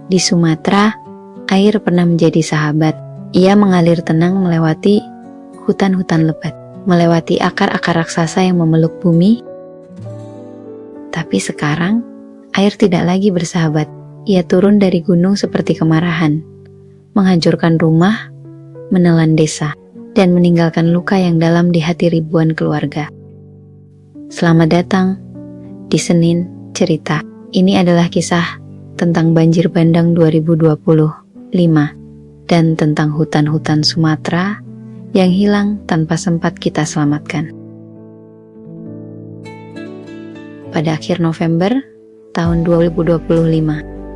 Di Sumatera, air pernah menjadi sahabat. Ia mengalir tenang melewati hutan-hutan lebat, melewati akar-akar raksasa yang memeluk bumi. Tapi sekarang, air tidak lagi bersahabat. Ia turun dari gunung seperti kemarahan, menghancurkan rumah, menelan desa, dan meninggalkan luka yang dalam di hati ribuan keluarga. Selamat datang di Senin Cerita. Ini adalah kisah tentang banjir bandang 2025 dan tentang hutan-hutan Sumatera yang hilang tanpa sempat kita selamatkan. Pada akhir November tahun 2025,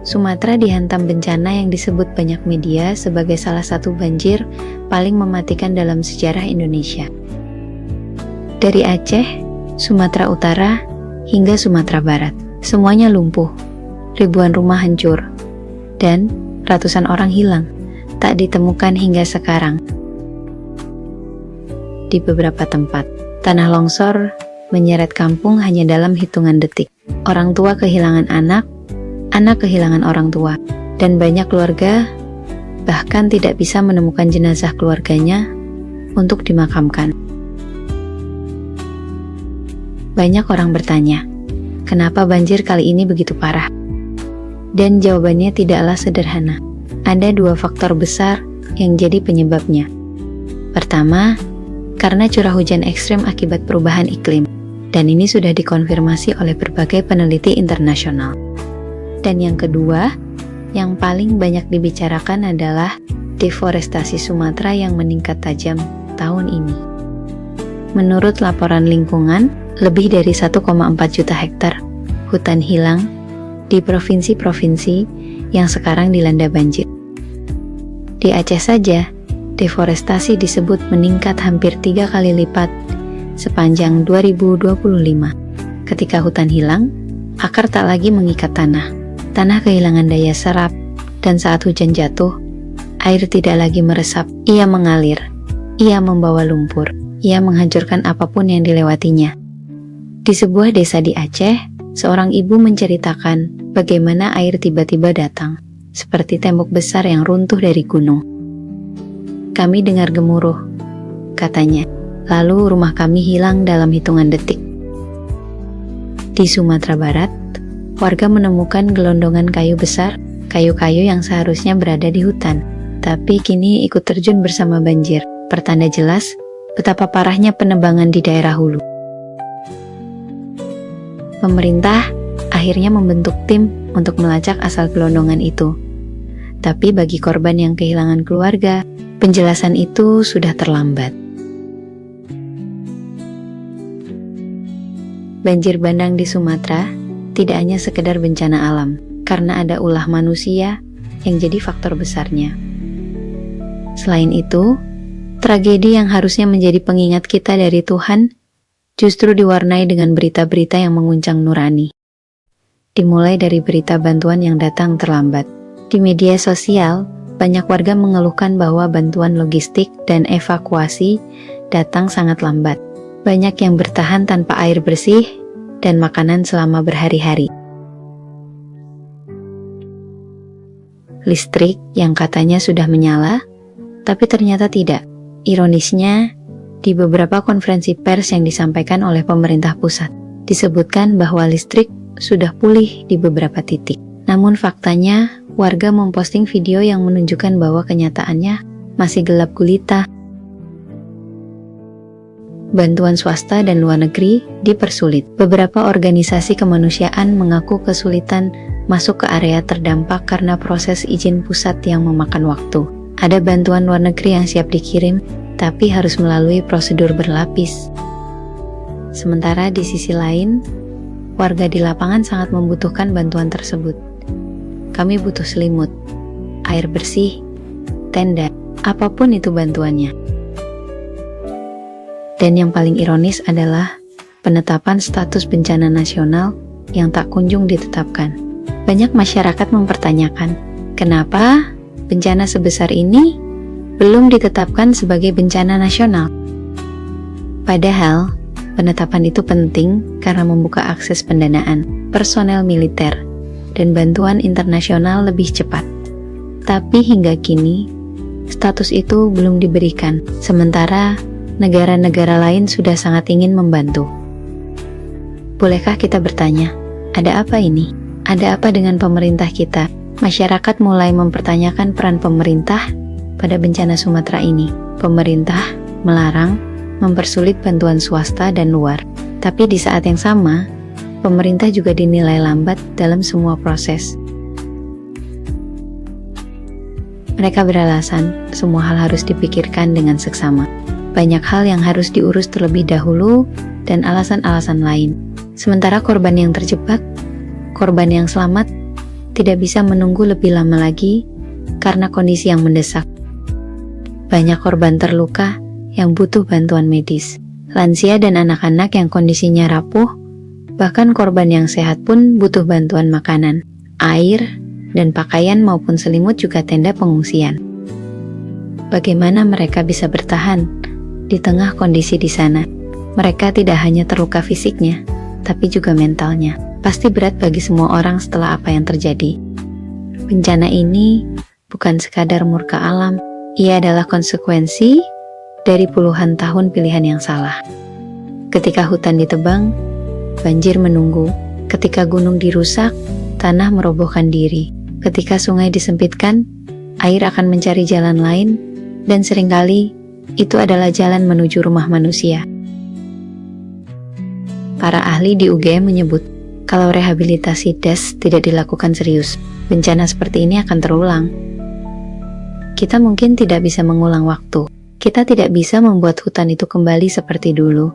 Sumatera dihantam bencana yang disebut banyak media sebagai salah satu banjir paling mematikan dalam sejarah Indonesia. Dari Aceh, Sumatera Utara, hingga Sumatera Barat, semuanya lumpuh, ribuan rumah hancur, dan ratusan orang hilang, tak ditemukan hingga sekarang. Di beberapa tempat, tanah longsor menyeret kampung hanya dalam hitungan detik. Orang tua kehilangan anak kehilangan orang tua, dan banyak keluarga bahkan tidak bisa menemukan jenazah keluarganya untuk dimakamkan. Banyak orang bertanya, kenapa banjir kali ini begitu parah? Dan jawabannya tidaklah sederhana. Ada dua faktor besar yang jadi penyebabnya. Pertama, karena curah hujan ekstrim akibat perubahan iklim, dan ini sudah dikonfirmasi oleh berbagai peneliti internasional. Dan yang kedua, yang paling banyak dibicarakan adalah deforestasi Sumatera yang meningkat tajam tahun ini. Menurut laporan lingkungan, lebih dari 1,4 juta hektar hutan hilang di provinsi-provinsi yang sekarang dilanda banjir. Di Aceh saja, deforestasi disebut meningkat hampir 3 kali lipat sepanjang 2025. Ketika hutan hilang, akar tak lagi mengikat tanah. Tanah kehilangan daya serap, dan saat hujan jatuh, air tidak lagi meresap. Ia mengalir, ia membawa lumpur, ia menghancurkan apapun yang dilewatinya. Di sebuah desa di Aceh, seorang ibu menceritakan bagaimana air tiba-tiba datang, seperti tembok besar yang runtuh dari gunung. Kami dengar gemuruh, katanya, lalu rumah kami hilang dalam hitungan detik. Di Sumatera Barat, warga menemukan gelondongan kayu besar, kayu-kayu yang seharusnya berada di hutan, tapi kini ikut terjun bersama banjir. Pertanda jelas betapa parahnya penebangan di daerah hulu. Pemerintah akhirnya membentuk tim untuk melacak asal gelondongan itu. Tapi bagi korban yang kehilangan keluarga, penjelasan itu sudah terlambat. Banjir bandang di Sumatera tidak hanya sekedar bencana alam, karena ada ulah manusia yang jadi faktor besarnya. Selain itu, tragedi yang harusnya menjadi pengingat kita dari Tuhan justru diwarnai dengan berita-berita yang menguncang nurani. Dimulai dari berita bantuan yang datang terlambat. Di media sosial, banyak warga mengeluhkan bahwa bantuan logistik dan evakuasi datang sangat lambat. Banyak yang bertahan tanpa air bersih dan makanan selama berhari-hari. Listrik yang katanya sudah menyala, tapi ternyata tidak. Ironisnya, di beberapa konferensi pers yang disampaikan oleh pemerintah pusat, disebutkan bahwa listrik sudah pulih di beberapa titik. Namun faktanya, warga memposting video yang menunjukkan bahwa kenyataannya masih gelap gulita. Bantuan swasta dan luar negeri dipersulit. Beberapa organisasi kemanusiaan mengaku kesulitan masuk ke area terdampak karena proses izin pusat yang memakan waktu. Ada bantuan luar negeri yang siap dikirim, tapi harus melalui prosedur berlapis. Sementara di sisi lain, warga di lapangan sangat membutuhkan bantuan tersebut. Kami butuh selimut, air bersih, tenda, apapun itu bantuannya. Dan yang paling ironis adalah penetapan status bencana nasional yang tak kunjung ditetapkan. Banyak masyarakat mempertanyakan, kenapa bencana sebesar ini belum ditetapkan sebagai bencana nasional? Padahal, penetapan itu penting karena membuka akses pendanaan, personel militer, dan bantuan internasional lebih cepat. Tapi hingga kini, status itu belum diberikan, sementara negara-negara lain sudah sangat ingin membantu. Bolehkah kita bertanya, ada apa ini? Ada apa dengan pemerintah kita? Masyarakat mulai mempertanyakan peran pemerintah pada bencana Sumatera ini. Pemerintah melarang, mempersulit bantuan swasta dan luar. Tapi di saat yang sama, pemerintah juga dinilai lambat dalam semua proses. Mereka beralasan, semua hal harus dipikirkan dengan seksama. Banyak hal yang harus diurus terlebih dahulu, dan alasan-alasan lain. Sementara korban yang terjebak, korban yang selamat, tidak bisa menunggu lebih lama lagi, karena kondisi yang mendesak. Banyak korban terluka, yang butuh bantuan medis. Lansia dan anak-anak yang kondisinya rapuh, bahkan korban yang sehat pun butuh bantuan makanan, air, dan pakaian maupun selimut juga tenda pengungsian. Bagaimana mereka bisa bertahan di tengah kondisi di sana? Mereka tidak hanya terluka fisiknya, tapi juga mentalnya. Pasti berat bagi semua orang setelah apa yang terjadi. Bencana ini bukan sekadar murka alam, ia adalah konsekuensi dari puluhan tahun pilihan yang salah. Ketika hutan ditebang, banjir menunggu. Ketika gunung dirusak, tanah merobohkan diri. Ketika sungai disempitkan, air akan mencari jalan lain, dan seringkali itu adalah jalan menuju rumah manusia. Para ahli di UGM menyebut, kalau rehabilitasi DAS tidak dilakukan serius, bencana seperti ini akan terulang. Kita mungkin tidak bisa mengulang waktu. Kita tidak bisa membuat hutan itu kembali seperti dulu.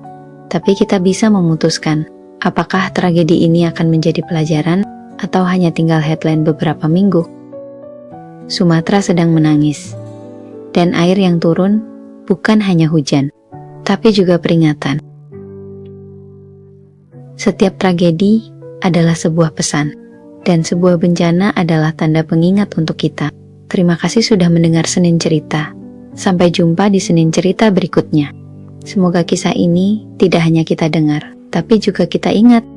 Tapi kita bisa memutuskan, apakah tragedi ini akan menjadi pelajaran atau hanya tinggal headline beberapa minggu. Sumatera sedang menangis. Dan air yang turun bukan hanya hujan, tapi juga peringatan. Setiap tragedi adalah sebuah pesan, dan sebuah bencana adalah tanda pengingat untuk kita. Terima kasih sudah mendengar Senin Cerita. Sampai jumpa di Senin Cerita berikutnya. Semoga kisah ini tidak hanya kita dengar, tapi juga kita ingat.